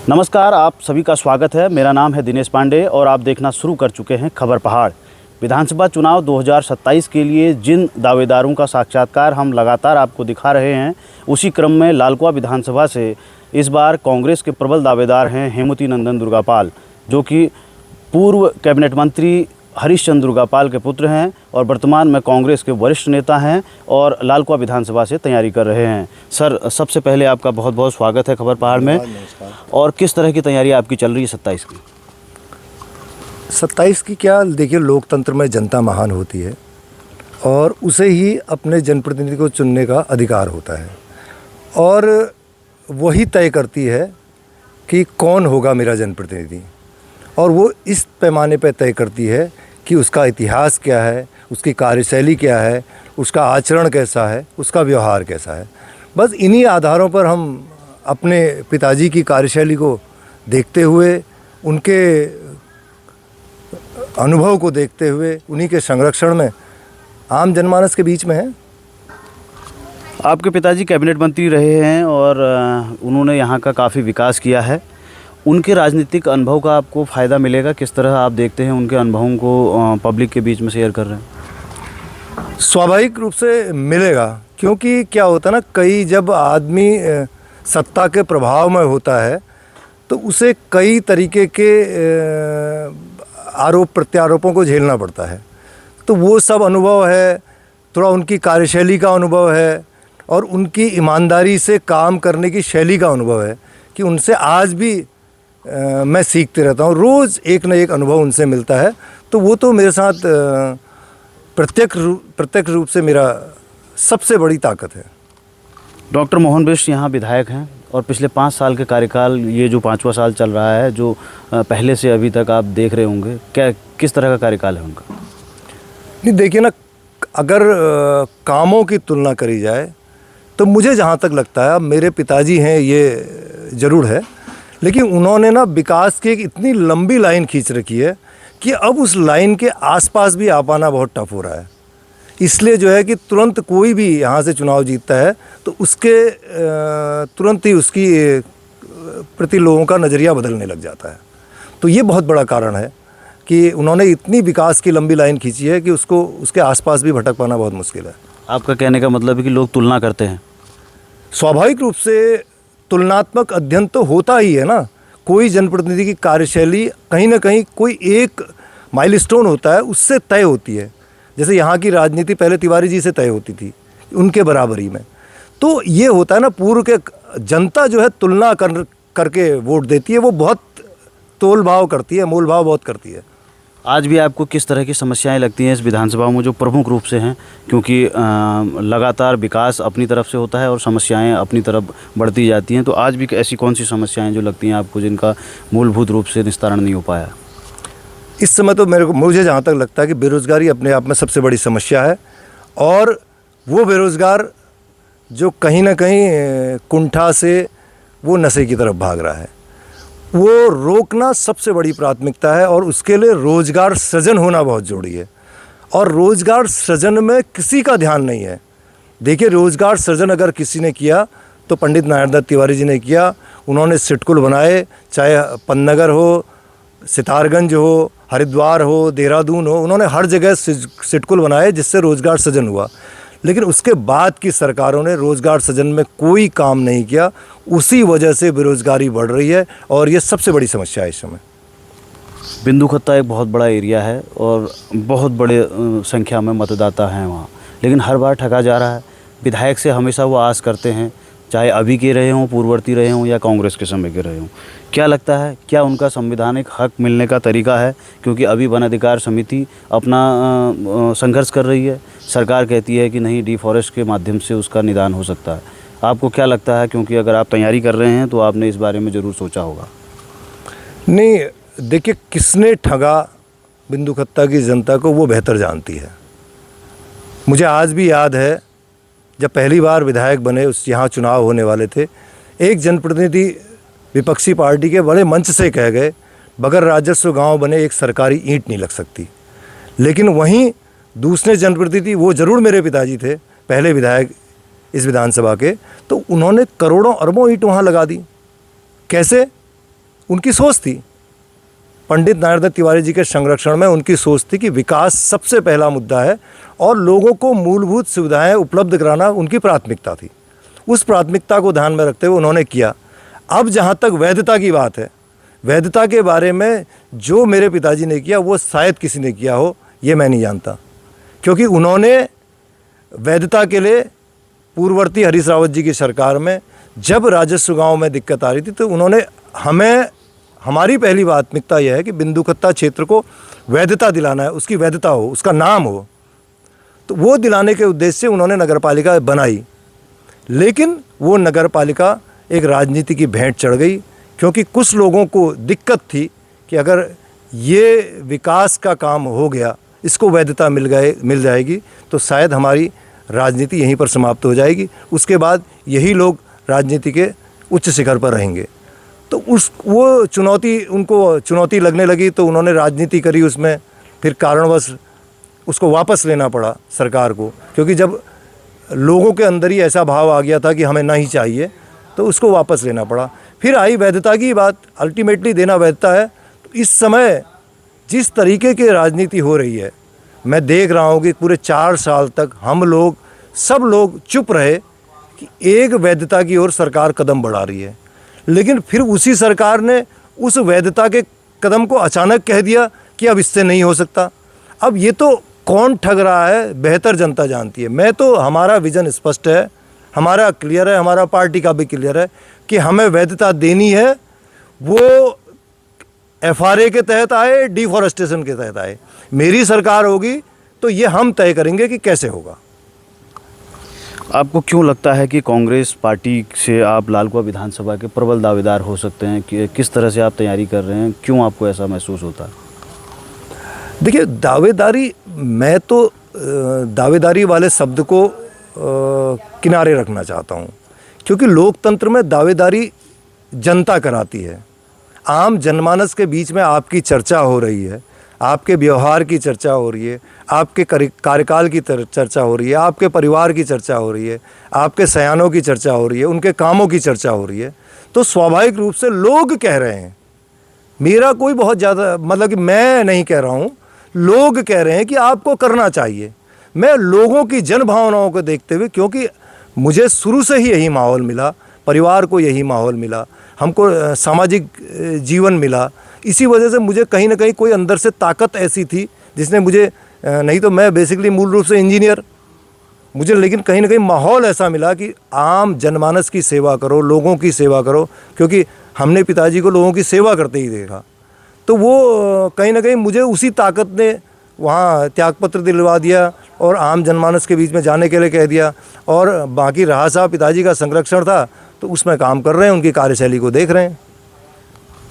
नमस्कार, आप सभी का स्वागत है। मेरा नाम है दिनेश पांडे और आप देखना शुरू कर चुके हैं खबर पहाड़। विधानसभा चुनाव 2027 के लिए जिन दावेदारों का साक्षात्कार हम लगातार आपको दिखा रहे हैं, उसी क्रम में लालकुआ विधानसभा से इस बार कांग्रेस के प्रबल दावेदार हैं हेमवती नंदन दुर्गापाल, जो कि पूर्व कैबिनेट मंत्री हरीश चंद्र दुर्गापाल के पुत्र हैं और वर्तमान में कांग्रेस के वरिष्ठ नेता हैं और लालकुआ विधानसभा से तैयारी कर रहे हैं। सर, सबसे पहले आपका बहुत बहुत स्वागत है खबर पहाड़ में। और किस तरह की तैयारी आपकी चल रही है 27 की? 27 की क्या, देखिए, लोकतंत्र में जनता महान होती है और उसे ही अपने जनप्रतिनिधि को चुनने का अधिकार होता है और वही तय करती है कि कौन होगा मेरा जनप्रतिनिधि। और वो इस पैमाने पर तय करती है कि उसका इतिहास क्या है, उसकी कार्यशैली क्या है, उसका आचरण कैसा है, उसका व्यवहार कैसा है। बस इन्हीं आधारों पर हम अपने पिताजी की कार्यशैली को देखते हुए, उनके अनुभव को देखते हुए, उन्हीं के संरक्षण में आम जनमानस के बीच में है। आपके पिताजी कैबिनेट मंत्री रहे हैं और उन्होंने यहाँ का काफ़ी विकास किया है। उनके राजनीतिक अनुभव का आपको फ़ायदा मिलेगा? किस तरह आप देखते हैं उनके अनुभवों को पब्लिक के बीच में शेयर कर रहे हैं? स्वाभाविक रूप से मिलेगा, क्योंकि क्या होता है ना, कई जब आदमी सत्ता के प्रभाव में होता है तो उसे कई तरीके के आरोप प्रत्यारोपों को झेलना पड़ता है। तो वो सब अनुभव है, थोड़ा उनकी कार्यशैली का अनुभव है और उनकी ईमानदारी से काम करने की शैली का अनुभव है कि उनसे आज भी मैं सीखते रहता हूँ। रोज़ एक न एक अनुभव उनसे मिलता है। तो वो तो मेरे साथ प्रत्यक्ष रूप से मेरा सबसे बड़ी ताकत है। डॉक्टर मोहन बिष्ट यहाँ विधायक हैं और पिछले 5 साल के कार्यकाल, ये जो 5वां साल चल रहा है, जो पहले से अभी तक आप देख रहे होंगे, क्या किस तरह का कार्यकाल है उनका? नहीं, देखिए ना, अगर कामों की तुलना करी जाए तो मुझे जहाँ तक लगता है, अब मेरे पिताजी हैं ये ज़रूर है, लेकिन उन्होंने ना विकास की एक इतनी लंबी लाइन खींच रखी है कि अब उस लाइन के आसपास भी आ पाना बहुत टफ हो रहा है। इसलिए जो है कि तुरंत कोई भी यहाँ से चुनाव जीतता है तो उसके तुरंत ही उसकी प्रति लोगों का नज़रिया बदलने लग जाता है। तो ये बहुत बड़ा कारण है कि उन्होंने इतनी विकास की लंबी लाइन खींची है कि उसको उसके आसपास भी भटक पाना बहुत मुश्किल है। आपका कहने का मतलब है कि लोग तुलना करते हैं? स्वाभाविक रूप से तुलनात्मक अध्ययन तो होता ही है ना। कोई जनप्रतिनिधि की कार्यशैली कहीं ना कहीं कोई एक माइलस्टोन होता है, उससे तय होती है। जैसे यहाँ की राजनीति पहले तिवारी जी से तय होती थी, उनके बराबरी में। तो ये होता है ना, पूर्व के जनता जो है तुलना करके वोट देती है, वो बहुत तोल भाव करती है, मोल भाव बहुत करती है। आज भी आपको किस तरह की समस्याएं लगती हैं इस विधानसभा में, जो प्रमुख रूप से हैं? क्योंकि लगातार विकास अपनी तरफ से होता है और समस्याएं अपनी तरफ बढ़ती जाती हैं। तो आज भी ऐसी कौन सी समस्याएं जो लगती हैं आपको, जिनका मूलभूत रूप से निस्तारण नहीं हो पाया? इस समय तो मुझे जहाँ तक लगता है कि बेरोज़गारी अपने आप में सबसे बड़ी समस्या है और वो बेरोज़गार जो कहीं ना कहीं कुंठा से वो नशे की तरफ भाग रहा है, वो रोकना सबसे बड़ी प्राथमिकता है और उसके लिए रोज़गार सृजन होना बहुत ज़रूरी है। और रोज़गार सृजन में किसी का ध्यान नहीं है। देखिए, रोज़गार सृजन अगर किसी ने किया तो पंडित नारायण दत्त तिवारी जी ने किया। उन्होंने सिटकुल बनाए, चाहे पन्नगर हो, सितारगंज हो, हरिद्वार हो, देहरादून हो, उन्होंने हर जगह सिटकुल बनाए जिससे रोज़गार सृजन हुआ। लेकिन उसके बाद की सरकारों ने रोज़गार सृजन में कोई काम नहीं किया। उसी वजह से बेरोज़गारी बढ़ रही है और ये सबसे बड़ी समस्या है इस समय। बिंदु खत्ता एक बहुत बड़ा एरिया है और बहुत बड़े संख्या में मतदाता हैं वहाँ, लेकिन हर बार ठगा जा रहा है। विधायक से हमेशा वो आस करते हैं, चाहे अभी के रहे हों, पूर्ववर्ती रहे हों या कांग्रेस के समय के रहे हों। क्या लगता है, क्या उनका संवैधानिक हक मिलने का तरीका है? क्योंकि अभी वन अधिकार समिति अपना संघर्ष कर रही है, सरकार कहती है कि नहीं, डिफॉरेस्ट के माध्यम से उसका निदान हो सकता है। आपको क्या लगता है? क्योंकि अगर आप तैयारी कर रहे हैं तो आपने इस बारे में ज़रूर सोचा होगा। नहीं, देखिए, किसने ठगा बिंदु खत्ता की जनता को वो बेहतर जानती है। मुझे आज भी याद है, जब पहली बार विधायक बने, उस यहाँ चुनाव होने वाले थे, एक जनप्रतिनिधि विपक्षी पार्टी के बड़े मंच से कह गए, बगैर राजस्व गांव बने एक सरकारी ईंट नहीं लग सकती। लेकिन वहीं दूसरे जनप्रतिनिधि, वो ज़रूर मेरे पिताजी थे, पहले विधायक इस विधानसभा के, तो उन्होंने करोड़ों अरबों ईंट वहाँ लगा दी। कैसे? उनकी सोच थी, पंडित नारायण तिवारी जी के संरक्षण में उनकी सोच थी कि विकास सबसे पहला मुद्दा है और लोगों को मूलभूत सुविधाएं उपलब्ध कराना उनकी प्राथमिकता थी। उस प्राथमिकता को ध्यान में रखते हुए उन्होंने किया। अब जहाँ तक वैधता की बात है, वैधता के बारे में जो मेरे पिताजी ने किया वो शायद किसी ने किया हो, ये मैं नहीं जानता, क्योंकि उन्होंने वैधता के लिए पूर्ववर्ती हरीश रावत जी की सरकार में जब राजस्व गांव में दिक्कत आ रही थी तो उन्होंने हमारी पहली प्राथमिकता यह है कि बिंदुकत्ता क्षेत्र को वैधता दिलाना है, उसकी वैधता हो, उसका नाम हो। तो वो दिलाने के उद्देश्य से उन्होंने नगरपालिका बनाई, लेकिन वो नगरपालिका एक राजनीति की भेंट चढ़ गई, क्योंकि कुछ लोगों को दिक्कत थी कि अगर ये विकास का काम हो गया, इसको वैधता मिल जाएगी तो शायद हमारी राजनीति यहीं पर समाप्त हो जाएगी, उसके बाद यही लोग राजनीति के उच्च शिखर पर रहेंगे। तो वो उनको चुनौती लगने लगी तो उन्होंने राजनीति करी उसमें, फिर कारणवश उसको वापस लेना पड़ा सरकार को, क्योंकि जब लोगों के अंदर ही ऐसा भाव आ गया था कि हमें नहीं चाहिए तो उसको वापस लेना पड़ा। फिर आई वैधता की बात, अल्टीमेटली देना वैधता है। तो इस समय जिस तरीके की राजनीति हो रही है, मैं देख रहा हूँ कि पूरे 4 साल तक हम लोग सब लोग चुप रहे कि एक वैधता की ओर सरकार कदम बढ़ा रही है, लेकिन फिर उसी सरकार ने उस वैधता के कदम को अचानक कह दिया कि अब इससे नहीं हो सकता। अब ये तो कौन ठग रहा है बेहतर जनता जानती है। मैं तो, हमारा विज़न स्पष्ट है, हमारा क्लियर है, हमारा पार्टी का भी क्लियर है कि हमें वैधता देनी है, वो FRA के तहत आए, डिफॉरेस्टेशन के तहत आए। मेरी सरकार होगी तो ये हम तय करेंगे कि कैसे होगा। आपको क्यों लगता है कि कांग्रेस पार्टी से आप लालकुआं विधानसभा के प्रबल दावेदार हो सकते हैं? कि किस तरह से आप तैयारी कर रहे हैं, क्यों आपको ऐसा महसूस होता है? देखिए, दावेदारी, मैं तो दावेदारी वाले शब्द को किनारे रखना चाहता हूँ, क्योंकि लोकतंत्र में दावेदारी जनता कराती है। आम जनमानस के बीच में आपकी चर्चा हो रही है, आपके व्यवहार की चर्चा हो रही है, आपके कार्यकाल की चर्चा हो रही है, आपके परिवार की चर्चा हो रही है, आपके सयानों की चर्चा हो रही है, उनके कामों की चर्चा हो रही है। तो स्वाभाविक रूप से लोग कह रहे हैं, मेरा कोई बहुत ज़्यादा मतलब कि मैं नहीं कह रहा हूँ, लोग कह रहे हैं कि आपको करना चाहिए। मैं लोगों की जन भावनाओं को देखते हुए, क्योंकि मुझे शुरू से ही यही माहौल मिला, परिवार को यही माहौल मिला, हमको सामाजिक जीवन मिला, इसी वजह से मुझे कहीं ना कहीं कोई अंदर से ताकत ऐसी थी जिसने मुझे, नहीं तो मैं बेसिकली मूल रूप से इंजीनियर, मुझे लेकिन कहीं ना कहीं माहौल ऐसा मिला कि आम जनमानस की सेवा करो, लोगों की सेवा करो, क्योंकि हमने पिताजी को लोगों की सेवा करते ही देखा। तो वो कहीं ना कहीं मुझे उसी ताकत ने वहाँ त्यागपत्र दिलवा दिया और आम जनमानस के बीच में जाने के लिए कह दिया। और बाकी रहा साहब पिताजी का संरक्षण था तो उसमें काम कर रहे हैं, उनकी कार्यशैली को देख रहे हैं।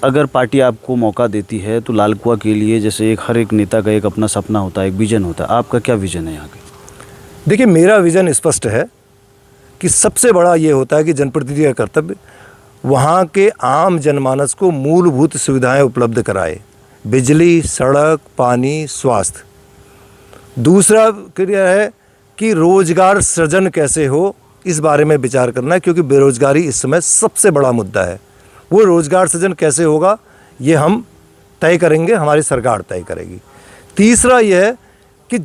अगर पार्टी आपको मौका देती है तो लालकुआं के लिए, जैसे हर एक नेता का एक अपना सपना होता है, एक विज़न होता है, आपका क्या विज़न है यहाँ का? देखिए, मेरा विज़न स्पष्ट है कि सबसे बड़ा ये होता है कि जनप्रतिनिधि का कर्तव्य वहाँ के आम जनमानस को मूलभूत सुविधाएं उपलब्ध कराए, बिजली, सड़क, पानी, स्वास्थ्य। दूसरा क्रिया है कि रोजगार सृजन कैसे हो, इस बारे में विचार करना है, क्योंकि बेरोजगारी इस समय सबसे बड़ा मुद्दा है। वो रोजगार सृजन कैसे होगा ये हम तय करेंगे, हमारी सरकार तय करेगी। तीसरा यह है कि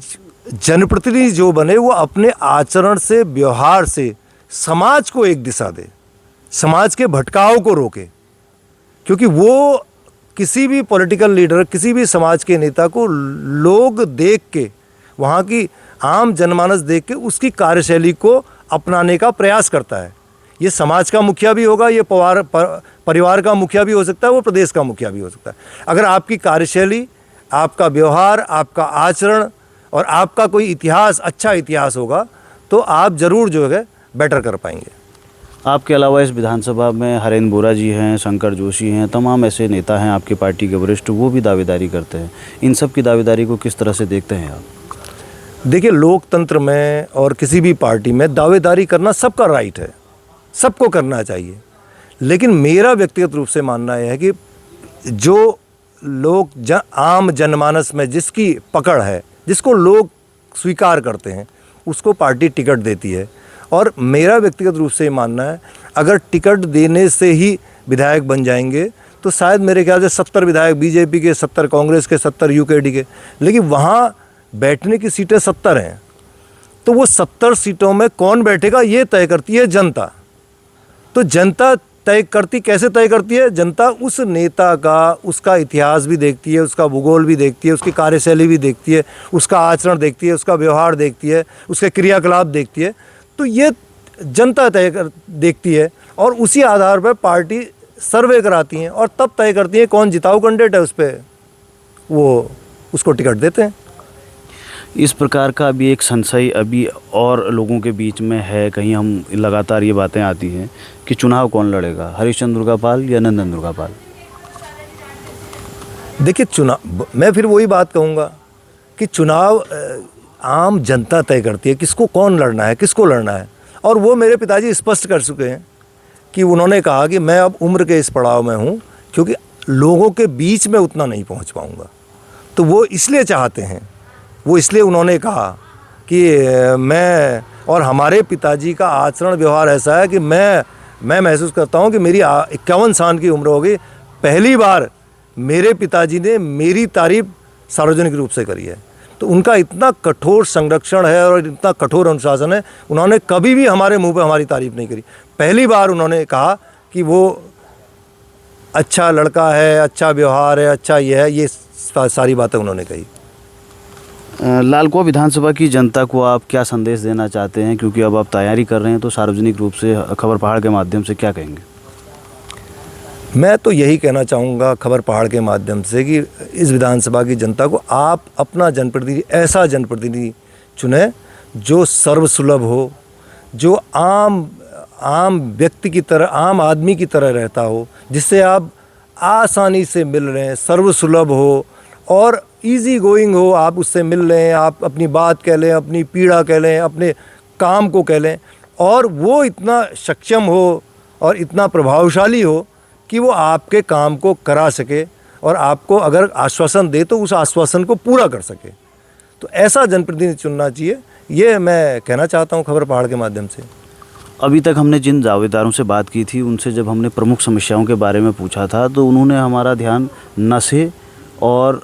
जनप्रतिनिधि जो बने वो अपने आचरण से, व्यवहार से समाज को एक दिशा दे, समाज के भटकाव को रोके, क्योंकि वो किसी भी पॉलिटिकल लीडर, किसी भी समाज के नेता को लोग देख के, वहाँ की आम जनमानस देख के उसकी कार्यशैली को अपनाने का प्रयास करता है। ये समाज का मुखिया भी होगा, ये परिवार का मुखिया भी हो सकता है, वो प्रदेश का मुखिया भी हो सकता है। अगर आपकी कार्यशैली, आपका व्यवहार, आपका आचरण और आपका कोई इतिहास, अच्छा इतिहास होगा तो आप ज़रूर जो है बेटर कर पाएंगे। आपके अलावा इस विधानसभा में हरेंद्र बोरा जी हैं, शंकर जोशी हैं, तमाम ऐसे नेता हैं आपकी पार्टी के वरिष्ठ, वो भी दावेदारी करते हैं। इन सब की दावेदारी को किस तरह से देखते हैं आप? देखिए, लोकतंत्र में और किसी भी पार्टी में दावेदारी करना सबका राइट है, सबको करना चाहिए। लेकिन मेरा व्यक्तिगत रूप से मानना यह है कि जो लोग आम जनमानस में जिसकी पकड़ है, जिसको लोग स्वीकार करते हैं, उसको पार्टी टिकट देती है। और मेरा व्यक्तिगत रूप से मानना है, अगर टिकट देने से ही विधायक बन जाएंगे तो शायद मेरे ख्याल से 70 विधायक बीजेपी के, 70 कांग्रेस के, 70 यूकेडी के, लेकिन वहाँ बैठने की सीटें 70 हैं। तो वो 70 सीटों में कौन बैठेगा ये तय करती है जनता। तो जनता तय करती, कैसे तय करती है? जनता उस नेता का, उसका इतिहास भी देखती है, उसका भूगोल भी देखती है, उसकी कार्यशैली भी देखती है, उसका आचरण देखती है, उसका व्यवहार देखती है, उसके क्रियाकलाप देखती है। तो ये जनता देखती है और उसी आधार पर पार्टी सर्वे कराती हैं और तब तय करती है कौन जिताऊ कैंडिडेट है, उस पर वो उसको टिकट देते हैं। इस प्रकार का अभी एक संशय अभी और लोगों के बीच में है, कहीं हम लगातार ये बातें आती हैं कि चुनाव कौन लड़ेगा, हरीशचंद्र दुर्गापाल या नंदन दुर्गापाल? देखिए, चुनाव, मैं फिर वही बात कहूँगा कि चुनाव आम जनता तय करती है किसको कौन लड़ना है, किसको लड़ना है। और वो मेरे पिताजी स्पष्ट कर चुके हैं कि उन्होंने कहा कि मैं अब उम्र के इस पड़ाव में हूँ क्योंकि लोगों के बीच में उतना नहीं पहुँच पाऊँगा। तो वो इसलिए चाहते हैं, वो इसलिए उन्होंने कहा कि मैं, और हमारे पिताजी का आचरण व्यवहार ऐसा है कि मैं महसूस करता हूँ कि मेरी 51 साल की उम्र हो गई, पहली बार मेरे पिताजी ने मेरी तारीफ सार्वजनिक रूप से करी है। तो उनका इतना कठोर संरक्षण है और इतना कठोर अनुशासन है, उन्होंने कभी भी हमारे मुंह पे हमारी तारीफ नहीं करी। पहली बार उन्होंने कहा कि वो अच्छा लड़का है, अच्छा व्यवहार है, अच्छा ये है, ये सारी बातें उन्होंने कही। लालकुआं विधानसभा की जनता को आप क्या संदेश देना चाहते हैं, क्योंकि अब आप तैयारी कर रहे हैं, तो सार्वजनिक रूप से खबर पहाड़ के माध्यम से क्या कहेंगे? मैं तो यही कहना चाहूँगा खबर पहाड़ के माध्यम से कि इस विधानसभा की जनता को आप अपना जनप्रतिनिधि, ऐसा जनप्रतिनिधि चुने जो सर्वसुलभ हो, जो आम व्यक्ति की तरह, आम आदमी की तरह रहता हो, जिससे आप आसानी से मिल रहे हैं, सर्वसुलभ हो और इजी गोइंग हो, आप उससे मिल रहे हैं, आप अपनी बात कह लें, अपनी पीड़ा कह लें, अपने काम को कह लें, और वो इतना सक्षम हो और इतना प्रभावशाली हो कि वो आपके काम को करा सके और आपको अगर आश्वासन दे तो उस आश्वासन को पूरा कर सके। तो ऐसा जनप्रतिनिधि चुनना चाहिए, ये मैं कहना चाहता हूँ खबर पहाड़ के माध्यम से। अभी तक हमने जिन दावेदारों से बात की थी, उनसे जब हमने प्रमुख समस्याओं के बारे में पूछा था, तो उन्होंने हमारा ध्यान नशे और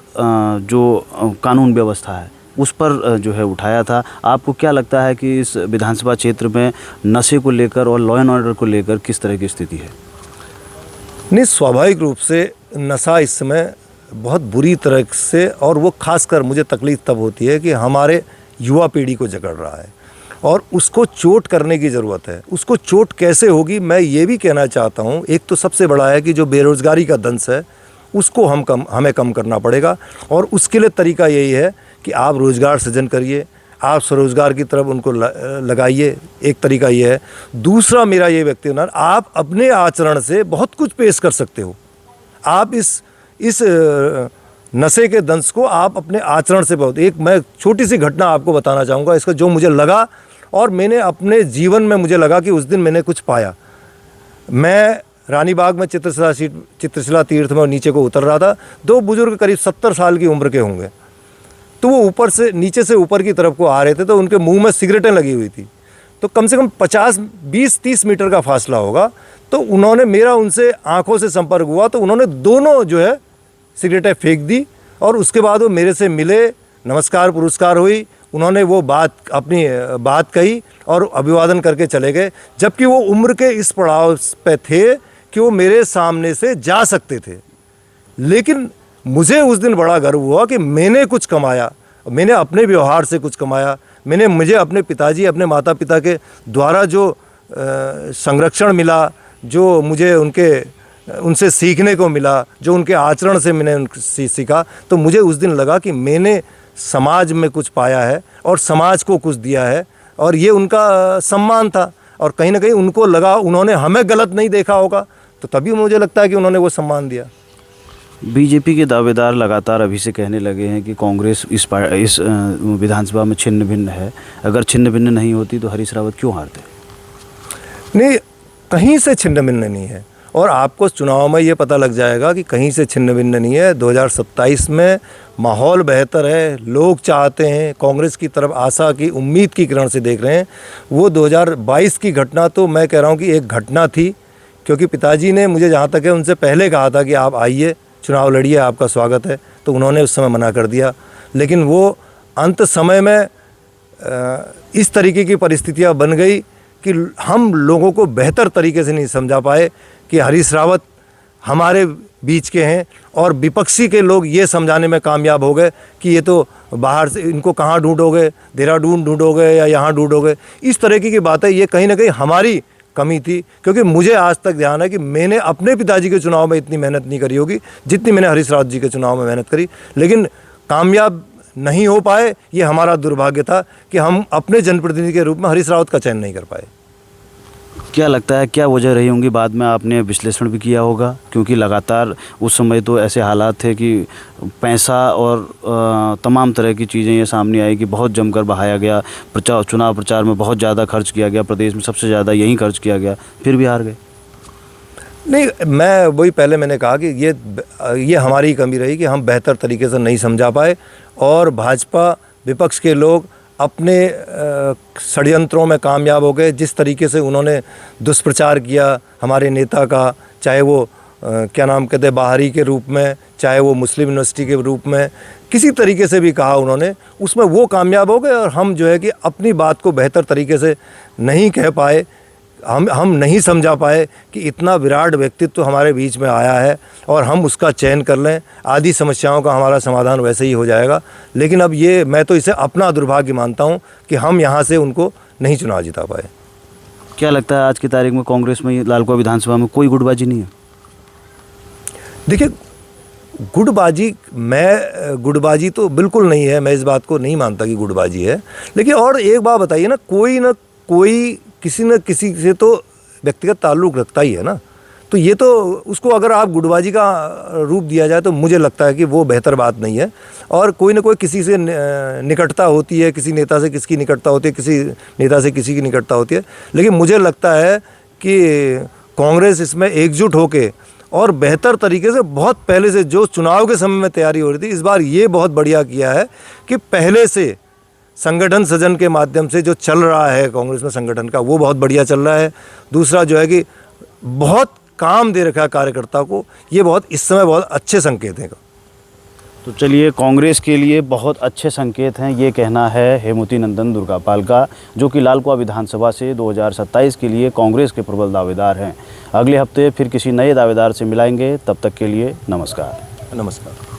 जो कानून व्यवस्था है उस पर जो है उठाया था। आपको क्या लगता है कि इस विधानसभा क्षेत्र में नशे को लेकर और लॉ एंड ऑर्डर को लेकर किस तरह की स्थिति है? नहीं, स्वाभाविक रूप से नशा इस समय बहुत बुरी तरह से, और वो खासकर मुझे तकलीफ़ तब होती है कि हमारे युवा पीढ़ी को जकड़ रहा है और उसको चोट करने की ज़रूरत है। उसको चोट कैसे होगी, मैं ये भी कहना चाहता हूँ। एक तो सबसे बड़ा है कि जो बेरोज़गारी का दंश है उसको हमें कम करना पड़ेगा, और उसके लिए तरीका यही है कि आप रोज़गार सृजन करिए, आप स्वरोज़गार की तरफ उनको लगाइए, एक तरीका ये है। दूसरा मेरा ये व्यक्तिगत, आप अपने आचरण से बहुत कुछ पेश कर सकते हो। आप इस नशे के दंश को आप अपने आचरण से बहुत, एक मैं छोटी सी घटना आपको बताना चाहूँगा इसका, जो मुझे लगा और मैंने अपने जीवन में मुझे लगा कि उस दिन मैंने कुछ पाया। मैं रानी बाग में चित्रशिला तीर्थ में नीचे को उतर रहा था। दो बुजुर्ग करीब 70 साल की उम्र के होंगे, तो वो ऊपर से नीचे से ऊपर की तरफ को आ रहे थे, तो उनके मुंह में सिगरेटें लगी हुई थी। तो कम से कम 20-30 मीटर का फासला होगा। तो उन्होंने, मेरा उनसे आंखों से संपर्क हुआ, तो उन्होंने दोनों जो है सिगरेटें फेंक दी और उसके बाद वो मेरे से मिले, नमस्कार पुरस्कार हुई, उन्होंने वो अपनी बात कही और अभिवादन करके चले गए। जबकि वो उम्र के इस पड़ाव पे थे कि वो मेरे सामने से जा सकते थे। लेकिन मुझे उस दिन बड़ा गर्व हुआ कि मैंने कुछ कमाया, मैंने अपने व्यवहार से कुछ कमाया, मुझे अपने पिताजी, अपने माता पिता के द्वारा जो संरक्षण मिला, जो मुझे उनसे सीखने को मिला, जो उनके आचरण से मैंने सीखा, तो मुझे उस दिन लगा कि मैंने समाज में कुछ पाया है और समाज को कुछ दिया है, और ये उनका सम्मान था। और कहीं ना कहीं उनको लगा, उन्होंने हमें गलत नहीं देखा होगा, तो तभी मुझे लगता है कि उन्होंने वो सम्मान दिया। बीजेपी के दावेदार लगातार अभी से कहने लगे हैं कि कांग्रेस इस विधानसभा में छिन्न भिन्न है, अगर छिन्न भिन्न नहीं होती तो हरीश रावत क्यों हारते? नहीं, कहीं से छिन्न भिन्न नहीं है, और आपको चुनाव में ये पता लग जाएगा कि कहीं से छिन्न भिन्न नहीं है। 2027 में माहौल बेहतर है, लोग चाहते हैं, कांग्रेस की तरफ आशा की, उम्मीद की किरण से देख रहे हैं। वो 2022 की घटना तो मैं कह रहा हूँ कि एक घटना थी क्योंकि पिताजी ने मुझे जहाँ तक है उनसे पहले कहा था कि आप आइए, चुनाव लड़िए, आपका स्वागत है, तो उन्होंने उस समय मना कर दिया। लेकिन वो अंत समय में इस तरीके की परिस्थितियाँ बन गई कि हम लोगों को बेहतर तरीके से नहीं समझा पाए कि हरीश रावत हमारे बीच के हैं, और विपक्षी के लोग ये समझाने में कामयाब हो गए कि ये तो बाहर से, इनको कहाँ ढूंढोगे, देहरादून ढूंढोगे या यहाँ ढूंढोगे। इस तरीके की बातें, ये कहीं ना कहीं हमारी कमी थी, क्योंकि मुझे आज तक ध्यान है कि मैंने अपने पिताजी के चुनाव में इतनी मेहनत नहीं करी होगी जितनी मैंने हरीश रावत जी के चुनाव में मेहनत करी, लेकिन कामयाब नहीं हो पाए। ये हमारा दुर्भाग्य था कि हम अपने जनप्रतिनिधि के रूप में हरीश रावत का चयन नहीं कर पाए। क्या लगता है क्या वजह रही होंगी? बाद में आपने विश्लेषण भी किया होगा, क्योंकि लगातार उस समय तो ऐसे हालात थे कि पैसा और तमाम तरह की चीज़ें ये सामने आई कि बहुत जमकर बहाया गया, चुनाव प्रचार में बहुत ज़्यादा खर्च किया गया, प्रदेश में सबसे ज़्यादा यहीं खर्च किया गया, फिर भी हार गए। नहीं, मैं वही पहले मैंने कहा कि ये हमारी ही कमी रही कि हम बेहतर तरीके से नहीं समझा पाए, और भाजपा विपक्ष के लोग अपने षड्यंत्रों में कामयाब हो गए। जिस तरीके से उन्होंने दुष्प्रचार किया हमारे नेता का, चाहे वो क्या नाम कहते हैं बाहरी के रूप में, चाहे वो मुस्लिम यूनिवर्सिटी के रूप में, किसी तरीके से भी कहा उन्होंने, उसमें वो कामयाब हो गए, और हम जो है कि अपनी बात को बेहतर तरीके से नहीं कह पाए। हम नहीं समझा पाए कि इतना विराट व्यक्तित्व हमारे बीच में आया है और हम उसका चयन कर लें, आदि समस्याओं का हमारा समाधान वैसे ही हो जाएगा। लेकिन अब ये, मैं तो इसे अपना दुर्भाग्य मानता हूँ कि हम यहाँ से उनको नहीं चुनाव जिता पाए। क्या लगता है आज की तारीख में कांग्रेस में, लालकुआं विधानसभा में कोई गुटबाजी नहीं है? देखिए, गुटबाजी तो बिल्कुल नहीं है, मैं इस बात को नहीं मानता कि गुटबाजी है। लेकिन और एक बात बताइए ना कोई किसी न किसी से तो व्यक्तिगत ताल्लुक़ रखता ही है ना, तो ये तो उसको अगर आप गुटबाजी का रूप दिया जाए तो मुझे लगता है कि वो बेहतर बात नहीं है। और कोई ना कोई किसी से निकटता होती है, किसी नेता से किसकी निकटता होती है, किसी नेता से किसी की निकटता होती है, लेकिन मुझे लगता है कि कांग्रेस इसमें एकजुट होके और बेहतर तरीके से बहुत पहले से, जो चुनाव के समय में तैयारी हो रही थी, इस बार ये बहुत बढ़िया किया है कि पहले से संगठन सृजन के माध्यम से जो चल रहा है कांग्रेस में संगठन का, वो बहुत बढ़िया चल रहा है। दूसरा जो है कि बहुत काम दे रखा है कार्यकर्ता को, ये बहुत इस समय बहुत अच्छे संकेत हैं। तो चलिए, कांग्रेस के लिए बहुत अच्छे संकेत हैं, ये कहना है हेमवती नंदन दुर्गापाल का, जो कि लालकुआं विधानसभा से 2027 के लिए कांग्रेस के प्रबल दावेदार हैं। अगले हफ्ते फिर किसी नए दावेदार से मिलाएंगे, तब तक के लिए नमस्कार। नमस्कार।